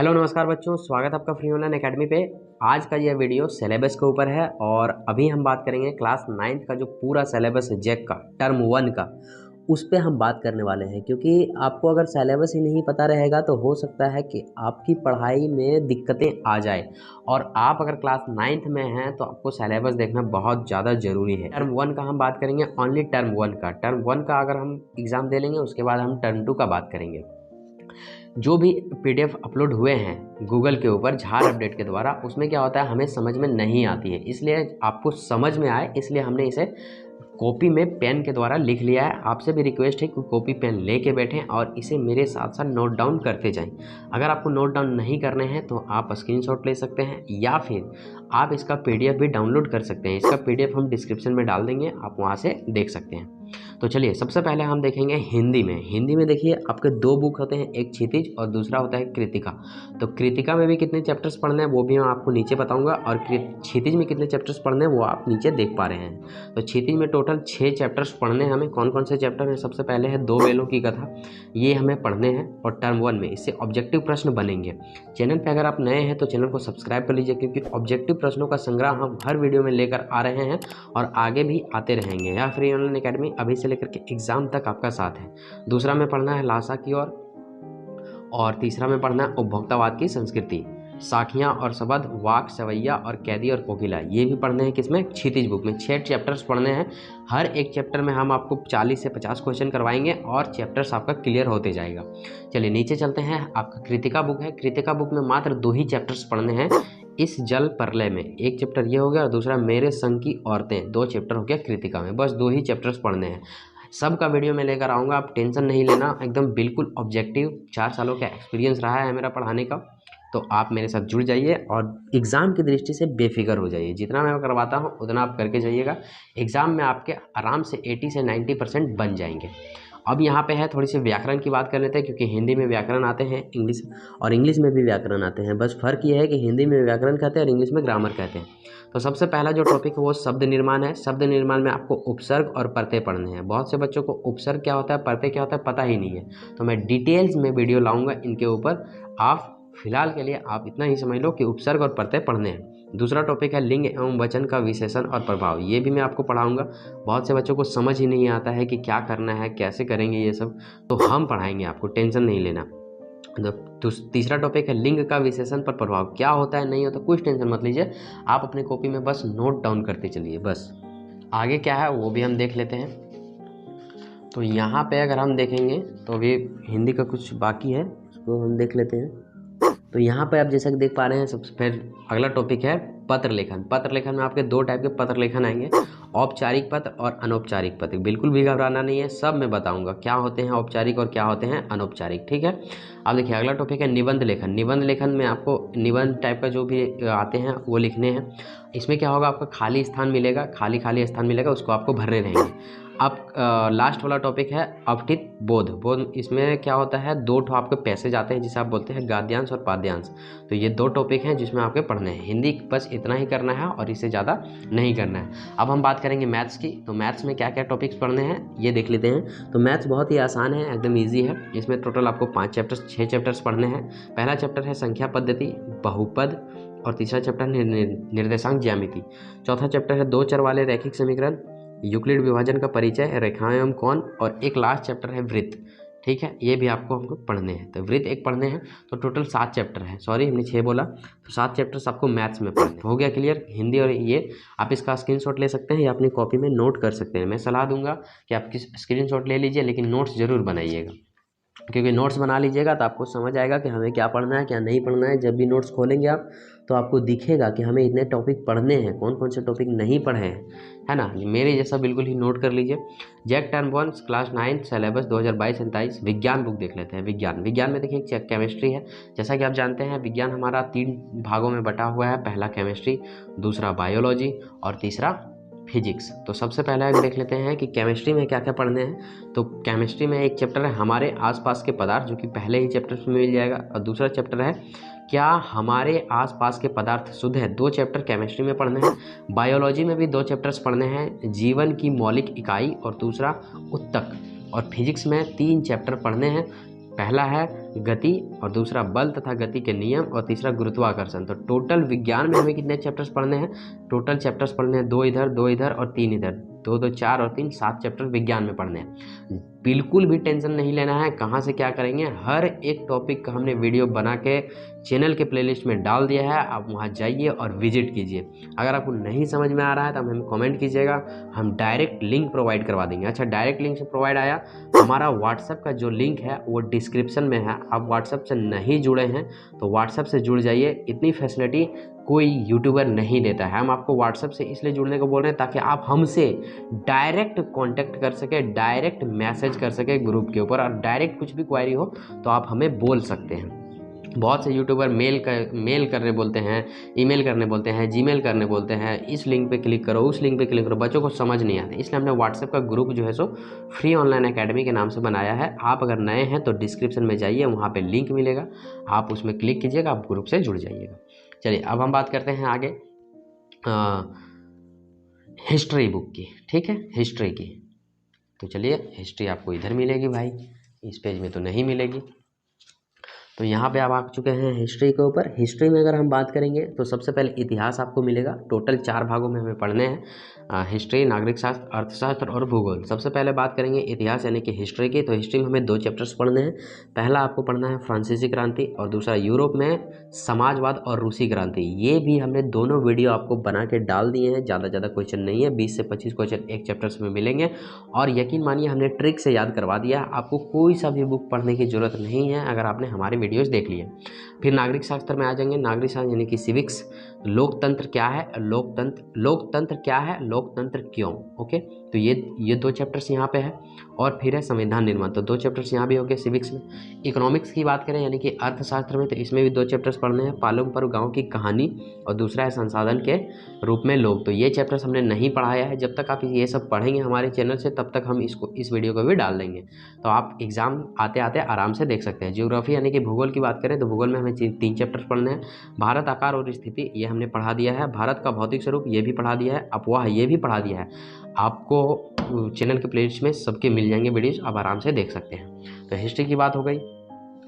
Hello नमस्कार बच्चों, स्वागत है आपका फ्री ऑनलाइन एकेडमी पे। आज का यह वीडियो सिलेबस के ऊपर है और अभी हम बात करेंगे क्लास 9th का जो पूरा सिलेबस है जैक का टर्म 1 का, उस पे हम बात करने वाले हैं। क्योंकि आपको अगर सिलेबस ही नहीं पता रहेगा तो हो सकता है कि आपकी पढ़ाई में दिक्कतें आ जाए, और आप अगर क्लास 9th में हैं तो आपको सिलेबस देखना बहुत ज़्यादा ज़रूरी है। टर्म 1 का हम बात करेंगे, ओनली टर्म 1 का। टर्म 1 का अगर हम एग्ज़ाम दे लेंगे उसके बाद हम टर्म 2 का बात करेंगे। जो भी पीडीएफ अपलोड हुए हैं गूगल के ऊपर झार अपडेट के द्वारा, उसमें क्या होता है हमें समझ में नहीं आती है, इसलिए आपको समझ में आए इसलिए हमने इसे कॉपी में पेन के द्वारा लिख लिया है। आपसे भी रिक्वेस्ट है कि कॉपी पेन लेके बैठें और इसे मेरे साथ साथ नोट डाउन करते जाएं। अगर आपको नोट डाउन नहीं करने हैं तो आप स्क्रीनशॉट ले सकते हैं या फिर आप इसका पीडीएफ भी डाउनलोड कर सकते हैं। इसका पीडीएफ हम डिस्क्रिप्शन में डाल देंगे, आप वहाँ से देख सकते हैं। तो चलिए सबसे पहले हम देखेंगे हिंदी में। हिंदी में देखिए आपके दो बुक होते हैं, एक क्षितिज और दूसरा होता है कृतिका। तो कृतिका में भी कितने चैप्टर्स पढ़ने हैं वो भी मैं आपको नीचे बताऊंगा, और क्षितिज में कितने चैप्टर्स पढ़ने हैं वो आप नीचे देख पा रहे हैं। तो क्षितिज में टोटल 6 चैप्टर्स पढ़ने हैं हमें। कौन कौन से चैप्टर हैं? सबसे पहले है दो बेलों की कथा, ये हमें पढ़ने हैं और टर्म 1 में इससे ऑब्जेक्टिव प्रश्न बनेंगे। चैनल पर अगर आप नए हैं तो चैनल को सब्सक्राइब कर लीजिए, क्योंकि ऑब्जेक्टिव प्रश्नों का संग्रह हम हर वीडियो में लेकर आ रहे हैं और आगे भी आते रहेंगे। यह फ्री ऑनलाइन एकेडमी अभी से लेकर के एग्जाम तक आपका साथ है। दूसरा में पढ़ना है लासा की ओर, और तीसरा में पढ़ना है उपभोक्तावाद की संस्कृति, साखियाँ और शब्द, वाक, सवैया और कैदी और कोकिला। ये भी पढ़ने हैं किसमें? क्षितिज बुक में। 6 चैप्टर्स पढ़ने हैं। हर एक चैप्टर में हम आपको 40 से 50 क्वेश्चन करवाएंगे और चैप्टर्स आपका क्लियर होते जाएगा। चलिए नीचे चलते हैं। आपका कृतिका बुक है। कृतिका बुक में मात्र 2 ही चैप्टर्स पढ़ने हैं। इस जल प्रलय में एक चैप्टर ये हो गया और दूसरा मेरे संग की औरतें, 2 चैप्टर हो गया कृतिका में। बस 2 ही चैप्टर्स पढ़ने हैं। सबका वीडियो में लेकर आऊँगा, आप टेंशन नहीं लेना, एकदम बिल्कुल ऑब्जेक्टिव। 4 सालों का एक्सपीरियंस रहा है मेरा पढ़ाने का, तो आप मेरे साथ जुड़ जाइए और एग्ज़ाम की दृष्टि से बेफिक्र हो जाइए। जितना मैं करवाता हूँ उतना आप करके जाइएगा। एग्ज़ाम में आपके आराम से 80 से 90% बन जाएंगे। अब यहाँ पे है थोड़ी सी व्याकरण की बात कर लेते हैं, क्योंकि हिंदी में व्याकरण आते हैं इंग्लिश, और इंग्लिश में भी व्याकरण आते हैं। बस फ़र्क ये है कि हिंदी में व्याकरण कहते हैं और इंग्लिश में ग्रामर कहते हैं। तो सबसे पहला जो टॉपिक है वो शब्द निर्माण है। शब्द निर्माण में आपको उपसर्ग और प्रत्यय पढ़ने हैं। बहुत से बच्चों को उपसर्ग क्या होता है, प्रत्यय क्या होता है पता ही नहीं है, तो मैं डिटेल्स में वीडियो लाऊंगा इनके ऊपर। आप फिलहाल के लिए आप इतना ही समझ लो कि उपसर्ग और प्रत्यय पढ़ने हैं। दूसरा टॉपिक है लिंग एवं वचन का विशेषण और प्रभाव, ये भी मैं आपको पढ़ाऊंगा। बहुत से बच्चों को समझ ही नहीं आता है कि क्या करना है, कैसे करेंगे ये सब, तो हम पढ़ाएंगे आपको, टेंशन नहीं लेना। तो तीसरा टॉपिक है लिंग का विशेषण पर प्रभाव, क्या होता है नहीं होता कुछ टेंशन मत लीजिए, आप अपनी कॉपी में बस नोट डाउन करते चलिए बस। आगे क्या है वो भी हम देख लेते हैं। तो यहाँ पे अगर हम देखेंगे तो अभी हिंदी का कुछ बाकी है, उसको हम देख लेते हैं। तो यहाँ पे आप जैसा कि देख पा रहे हैं, सबसे फिर अगला टॉपिक है पत्र लेखन। पत्र लेखन में आपके 2 टाइप के पत्र लेखन आएंगे, औपचारिक पत्र और अनौपचारिक पत्र। बिल्कुल भी घबराना नहीं है, सब मैं बताऊंगा क्या होते हैं औपचारिक और क्या होते हैं अनौपचारिक, ठीक है। अब देखिए अगला टॉपिक है निबंध लेखन। निबंध लेखन में आपको निबंध टाइप का जो भी आते हैं वो लिखने हैं। इसमें क्या होगा, आपका खाली स्थान मिलेगा, खाली स्थान मिलेगा, उसको आपको भरने रहेंगे। अब लास्ट वाला टॉपिक है अवठित बोध। बोध इसमें क्या होता है, 2 आपके पैसेज आते हैं जिसे आप बोलते हैं गाद्यांश और पाद्यांश। तो ये 2 टॉपिक हैं जिसमें आपके पढ़ने हैं। हिंदी बस इतना ही करना है और इससे ज़्यादा नहीं करना है। अब हम बात करेंगे मैथ्स की। तो मैथ्स में क्या क्या टॉपिक्स पढ़ने हैं ये देख लेते हैं। तो मैथ्स बहुत ही आसान है, एकदम ईजी है। इसमें टोटल आपको 6 चैप्टर्स पढ़ने हैं। पहला चैप्टर है संख्या पद्धति, बहुपद, और तीसरा चैप्टर है निर्देशांक ज्यामिति। चौथा चैप्टर है 2 चर वाले रैखिक समीकरण, यूक्लिड विभाजन का परिचय, रेखाएं एवं कोण, और एक लास्ट चैप्टर है वृत्त, ठीक है। ये भी आपको हमको पढ़ने हैं। तो वृत्त एक पढ़ने हैं। तो टोटल 7 चैप्टर है, सॉरी हमने 6 बोला, तो 7 चैप्टर्स आपको मैथ्स में पढ़ने। हो गया क्लियर हिंदी? और ये आप इसका स्क्रीनशॉट ले सकते हैं या अपनी कॉपी में नोट कर सकते हैं। मैं सलाह दूंगा कि आप स्क्रीनशॉट ले लीजिए, लेकिन नोट्स जरूर बनाइएगा, क्योंकि नोट्स बना लीजिएगा तो आपको समझ आएगा कि हमें क्या पढ़ना है क्या नहीं पढ़ना है। जब भी नोट्स खोलेंगे आप तो आपको दिखेगा कि हमें इतने टॉपिक पढ़ने हैं, कौन कौन से टॉपिक नहीं पढ़े हैं, है ना। मेरे जैसा बिल्कुल ही नोट कर लीजिए। जैक टर्म 1 क्लास 9 सिलेबस 2022-23 विज्ञान बुक देख लेते हैं। विज्ञान में देखिए केमिस्ट्री है। जैसा कि आप जानते हैं विज्ञान हमारा 3 भागों में बटा हुआ है, पहला केमिस्ट्री, दूसरा बायोलॉजी और तीसरा फिजिक्स। तो सबसे पहले हम देख लेते हैं कि केमिस्ट्री में क्या क्या पढ़ने हैं। तो केमिस्ट्री में एक चैप्टर है हमारे आसपास के पदार्थ, जो कि पहले ही चैप्टर में मिल जाएगा, और दूसरा चैप्टर है क्या हमारे आसपास के पदार्थ शुद्ध है। 2 चैप्टर केमिस्ट्री में पढ़ने हैं। बायोलॉजी में भी 2 चैप्टर्स पढ़ने हैं, जीवन की मौलिक इकाई और दूसरा उत्तक। और फिजिक्स में 3 चैप्टर पढ़ने हैं। पहला है गति, और दूसरा बल तथा गति के नियम, और तीसरा गुरुत्वाकर्षण। तो टोटल विज्ञान में हमें कितने चैप्टर्स पढ़ने हैं? टोटल चैप्टर्स पढ़ने हैं 2 इधर, 2 इधर और 3 इधर, 2 2 4 और 3 7 चैप्टर विज्ञान में पढ़ने हैं। बिल्कुल भी टेंशन नहीं लेना है कहाँ से क्या करेंगे, हर एक टॉपिक का हमने वीडियो बना के चैनल के प्लेलिस्ट में डाल दिया है, आप वहाँ जाइए और विजिट कीजिए। अगर आपको नहीं समझ में आ रहा है तो हमें कमेंट कीजिएगा, हम डायरेक्ट लिंक प्रोवाइड करवा देंगे। अच्छा, डायरेक्ट लिंक से प्रोवाइड आया, हमारा व्हाट्सएप का जो लिंक है वो डिस्क्रिप्शन में है। आप व्हाट्सएप से नहीं जुड़े हैं तो व्हाट्सएप से जुड़ जाइए, इतनी फैसिलिटी कोई यूट्यूबर नहीं देता है। हम आपको व्हाट्सएप से इसलिए जुड़ने को बोल रहे हैं ताकि आप हमसे डायरेक्ट कांटेक्ट कर सके, डायरेक्ट मैसेज कर सके ग्रुप के ऊपर, और डायरेक्ट कुछ भी क्वेरी हो तो आप हमें बोल सकते हैं। बहुत से यूट्यूबर मेल करने बोलते हैं, ईमेल करने बोलते हैं, जीमेल करने बोलते हैं, इस लिंक पे क्लिक करो, उस लिंक पे क्लिक करो, बच्चों को समझ नहीं आता। इसलिए हमने व्हाट्सएप का ग्रुप जो है सो फ्री ऑनलाइन एकेडमी के नाम से बनाया है। आप अगर नए हैं तो डिस्क्रिप्शन में जाइए, वहाँ पे लिंक मिलेगा, आप उसमें क्लिक कीजिएगा, आप ग्रुप से जुड़ जाइएगा। चलिए अब हम बात करते हैं आगे हिस्ट्री बुक की। ठीक है, हिस्ट्री की। तो चलिए, हिस्ट्री आपको इधर मिलेगी भाई, इस पेज में तो नहीं मिलेगी। तो यहाँ पे आप आ चुके हैं हिस्ट्री के ऊपर। हिस्ट्री में अगर हम बात करेंगे तो सबसे पहले इतिहास आपको मिलेगा। टोटल 4 भागों में हमें पढ़ने हैं, हिस्ट्री, नागरिक शास्त्र, अर्थशास्त्र और भूगोल। सबसे पहले बात करेंगे इतिहास यानी कि हिस्ट्री की। तो हिस्ट्री में हमें 2 चैप्टर्स पढ़ने हैं। पहला आपको पढ़ना है फ्रांसीसी क्रांति, और दूसरा यूरोप में समाजवाद और रूसी क्रांति। ये भी हमने दोनों वीडियो आपको बना के डाल दिए हैं, ज़्यादा क्वेश्चन नहीं है, 20 से 25 क्वेश्चन एक चैप्टर्स में मिलेंगे। और यकीन मानिए हमने ट्रिक से याद करवा दिया, आपको कोई सा भी बुक पढ़ने की ज़रूरत नहीं है अगर आपने हमारे वीडियोस देख लिए। फिर नागरिक शास्त्र में आ जाएंगे। नागरिक शास्त्र यानी कि सिविक्स, लोकतंत्र क्या है, लोकतंत्र क्या है, लोकतंत्र क्यों। ओके, तो ये 2 चैप्टर्स यहाँ पे है। और फिर है संविधान निर्माण, तो 2 चैप्टर्स यहाँ भी हो गए सिविक्स में। इकोनॉमिक्स की बात करें यानी कि अर्थशास्त्र में, तो इसमें भी 2 चैप्टर्स पढ़ने हैं, पालमपुर गाँव की कहानी, और दूसरा है संसाधन के रूप में लोग। तो ये चैप्टर्स हमने नहीं पढ़ाया है, जब तक आप ये सब पढ़ेंगे हमारे चैनल से तब तक हम इस वीडियो को भी डाल देंगे, तो आप एग्जाम आते आते आराम से देख सकते हैं। ज्योग्राफी यानी कि भूगोल की बात करें तो भूगोल में हमें 3 चैप्टर्स पढ़ने हैं। भारत, आकार और स्थिति, ये हमने पढ़ा दिया है। भारत का भौतिक स्वरूप, ये भी पढ़ा दिया है। अफवाह, ये भी पढ़ा दिया है। आपको चैनल के प्लेलिस्ट में सबके मिल जाएंगे वीडियोस, आप आराम से देख सकते हैं। तो हिस्ट्री की बात हो गई।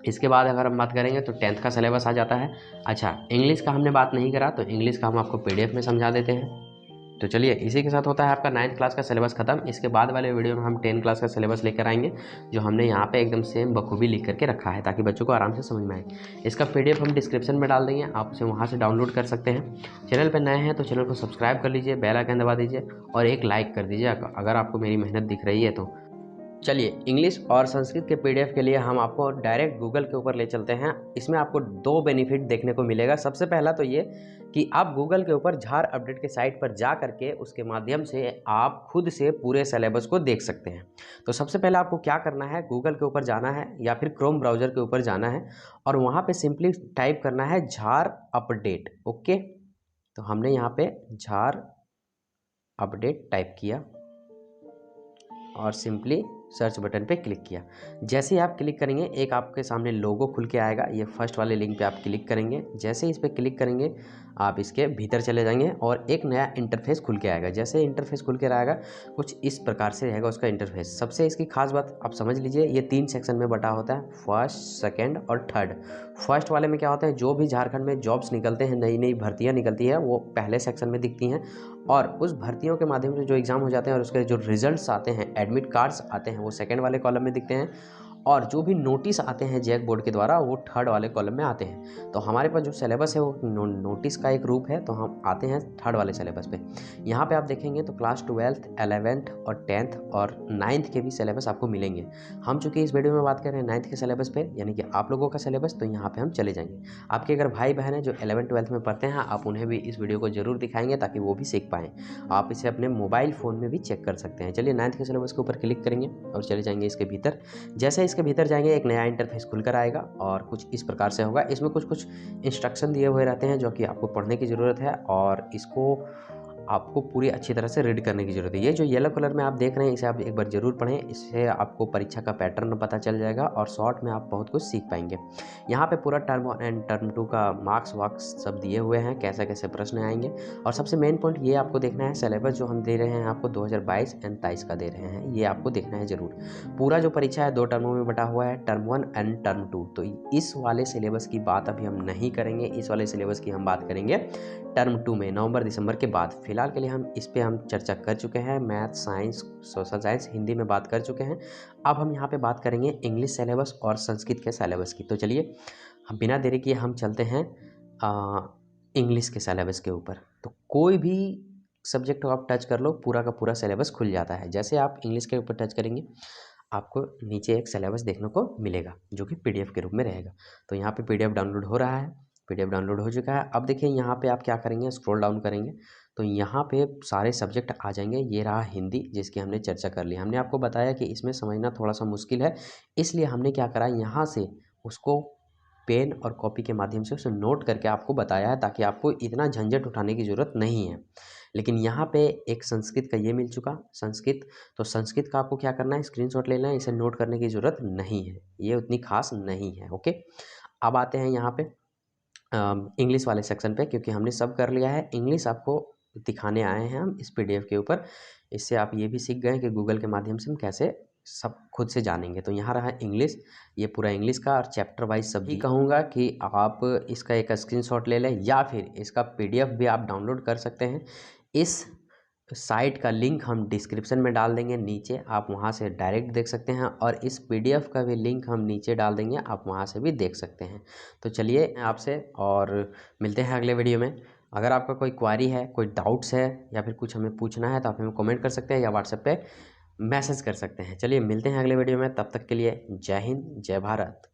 इसके बाद अगर हम बात करेंगे तो 10th का सिलेबस आ जाता है। अच्छा, इंग्लिश का हमने बात नहीं करा, तो इंग्लिश का हम आपको PDF में समझा देते हैं। तो चलिए, इसी के साथ होता है आपका 9th क्लास का सिलेबस खत्म। इसके बाद वाले वीडियो में हम 10 क्लास का सिलेबस लेकर आएंगे, जो हमने यहाँ पे एकदम सेम बखूबी लिख करके रखा है ताकि बच्चों को आराम से समझ में आए। इसका PDF हम डिस्क्रिप्शन में डाल देंगे, आप उसे वहाँ से डाउनलोड कर सकते हैं। चैनल पर नए हैं तो चैनल को सब्सक्राइब कर लीजिए, बेल आइकन दबा दीजिए और एक लाइक कर दीजिए अगर आपको मेरी मेहनत दिख रही है तो। चलिए, इंग्लिश और संस्कृत के PDF के लिए हम आपको डायरेक्ट गूगल के ऊपर ले चलते हैं। इसमें आपको 2 बेनिफिट देखने को मिलेगा। सबसे पहला तो ये कि आप गूगल के ऊपर झार अपडेट के साइट पर जा करके उसके माध्यम से आप खुद से पूरे सिलेबस को देख सकते हैं। तो सबसे पहले आपको क्या करना है, गूगल के ऊपर जाना है या फिर क्रोम ब्राउज़र के ऊपर जाना है और वहाँ पे सिंपली टाइप करना है झार अपडेट। ओके, तो हमने यहाँ पे झार अपडेट टाइप किया और सिंपली सर्च बटन पे क्लिक किया। जैसे ही आप क्लिक करेंगे एक आपके सामने लोगो खुल के आएगा। ये फर्स्ट वाले लिंक पे आप क्लिक करेंगे। जैसे ही इस पर क्लिक करेंगे आप इसके भीतर चले जाएंगे और एक नया इंटरफेस खुल के आएगा। जैसे इंटरफेस खुल के आएगा कुछ इस प्रकार से रहेगा उसका इंटरफेस। सबसे इसकी खास बात आप समझ लीजिए, ये 3 सेक्शन में बटा होता है, फर्स्ट, सेकेंड और थर्ड। फर्स्ट वाले में क्या होता है, जो भी झारखंड में जॉब्स निकलते हैं, नई नई भर्तियाँ निकलती है, वो पहले सेक्शन में दिखती हैं और उस भर्तियों के माध्यम से जो एग्ज़ाम हो जाते हैं और उसके जो रिजल्ट्स आते हैं, एडमिट कार्ड्स आते हैं, वो सेकेंड वाले कॉलम में दिखते हैं और जो भी नोटिस आते हैं जैक बोर्ड के द्वारा वो थर्ड वाले कॉलम में आते हैं। तो हमारे पास जो सिलेबस है वो नोटिस का एक रूप है, तो हम आते हैं थर्ड वाले सिलेबस पे। यहाँ पे आप देखेंगे तो क्लास 12th, 11th और 10th और 9th के भी सिलेबस आपको मिलेंगे। हम चूँकि इस वीडियो में बात कर रहे हैं 9th के सिलेबस पे, यानी कि आप लोगों का सिलेबस, तो यहाँ पर हम चले जाएंगे। आपके अगर भाई बहन है जो 11th 12th में पढ़ते हैं, आप उन्हें भी इस वीडियो को जरूर दिखाएंगे ताकि वो भी सीख पाएँ। आप इसे अपने मोबाइल फ़ोन में भी चेक कर सकते हैं। चलिए, 9th के सिलेबस के ऊपर क्लिक करेंगे और चले जाएंगे इसके भीतर। जैसे इसके भीतर जाएंगे एक नया इंटरफेस खुलकर आएगा और कुछ इस प्रकार से होगा। इसमें कुछ इंस्ट्रक्शन दिए हुए रहते हैं जो कि आपको पढ़ने की ज़रूरत है और इसको आपको पूरी अच्छी तरह से रीड करने की ज़रूरत है। ये जो येलो कलर में आप देख रहे हैं इसे आप एक बार ज़रूर पढ़ें, इससे आपको परीक्षा का पैटर्न पता चल जाएगा और शॉर्ट में आप बहुत कुछ सीख पाएंगे। यहाँ पे पूरा टर्म 1 एंड टर्म 2 का मार्क्स वार्क्स सब दिए हुए हैं, कैसे कैसे प्रश्न आएंगे। और सबसे मेन पॉइंट ये आपको देखना है, सिलेबस जो हम दे रहे हैं आपको 2022 एंड 23 का दे रहे हैं, ये आपको देखना है ज़रूर। पूरा जो परीक्षा है 2 टर्मों में बटा हुआ है, टर्म 1 एंड टर्म 2। तो इस वाले सिलेबस की बात अभी हम नहीं करेंगे, इस वाले सिलेबस की हम बात करेंगे टर्म 2 में नवंबर दिसंबर के बाद। फिलहाल के लिए हम इस पे हम चर्चा कर चुके हैं, math, science, social science, Hindi में बात कर चुके हैं। अब हम यहाँ पे बात करेंगे इंग्लिश सिलेबस और संस्कृत के सिलेबस की। तो चलिए हम बिना देरी किए हम चलते हैं इंग्लिश के सिलेबस के ऊपर। तो कोई भी सब्जेक्ट को आप टच कर लो, पूरा का पूरा सिलेबस खुल जाता है। जैसे आप इंग्लिश के ऊपर टच करेंगे, आपको नीचे एक सिलेबस देखने को मिलेगा जो कि PDF के रूप में रहेगा। तो यहाँ पे PDF डाउनलोड हो रहा है, PDF डाउनलोड हो चुका है। अब देखिए यहाँ पे आप क्या करेंगे, स्क्रॉल डाउन करेंगे तो यहाँ पे सारे सब्जेक्ट आ जाएंगे। ये रहा हिंदी, जिसकी हमने चर्चा कर ली। हमने आपको बताया कि इसमें समझना थोड़ा सा मुश्किल है, इसलिए हमने क्या करा, यहाँ से उसको पेन और कॉपी के माध्यम से उसे नोट करके आपको बताया है, ताकि आपको इतना झंझट उठाने की ज़रूरत नहीं है। लेकिन यहाँ पे एक संस्कृत का ये मिल चुका, संस्कृत। तो संस्कृत का आपको क्या करना है, स्क्रीनशॉट ले लेना है, इसे नोट करने की ज़रूरत नहीं है, ये उतनी खास नहीं है। ओके, अब आते हैं यहाँ पे इंग्लिश वाले सेक्शन पे, क्योंकि हमने सब कर लिया है। इंग्लिश आपको दिखाने आए हैं हम इस PDF के ऊपर। इससे आप ये भी सीख गए कि गूगल के माध्यम से हम कैसे सब खुद से जानेंगे। तो यहाँ रहा इंग्लिश, ये पूरा इंग्लिश का और चैप्टर वाइज सब भी कहूँगा कि आप इसका एक स्क्रीनशॉट ले लें, या फिर इसका PDF भी आप डाउनलोड कर सकते हैं। इस साइट का लिंक हम डिस्क्रिप्शन में डाल देंगे नीचे, आप वहां से डायरेक्ट देख सकते हैं, और इस PDF का भी लिंक हम नीचे डाल देंगे, आप वहां से भी देख सकते हैं। तो चलिए आपसे और मिलते हैं अगले वीडियो में। अगर आपका कोई क्वारी है, कोई डाउट्स है, या फिर कुछ हमें पूछना है तो आप हमें कमेंट कर सकते हैं या व्हाट्सएप पे मैसेज कर सकते हैं। चलिए मिलते हैं अगले वीडियो में, तब तक के लिए जय हिंद, जय भारत।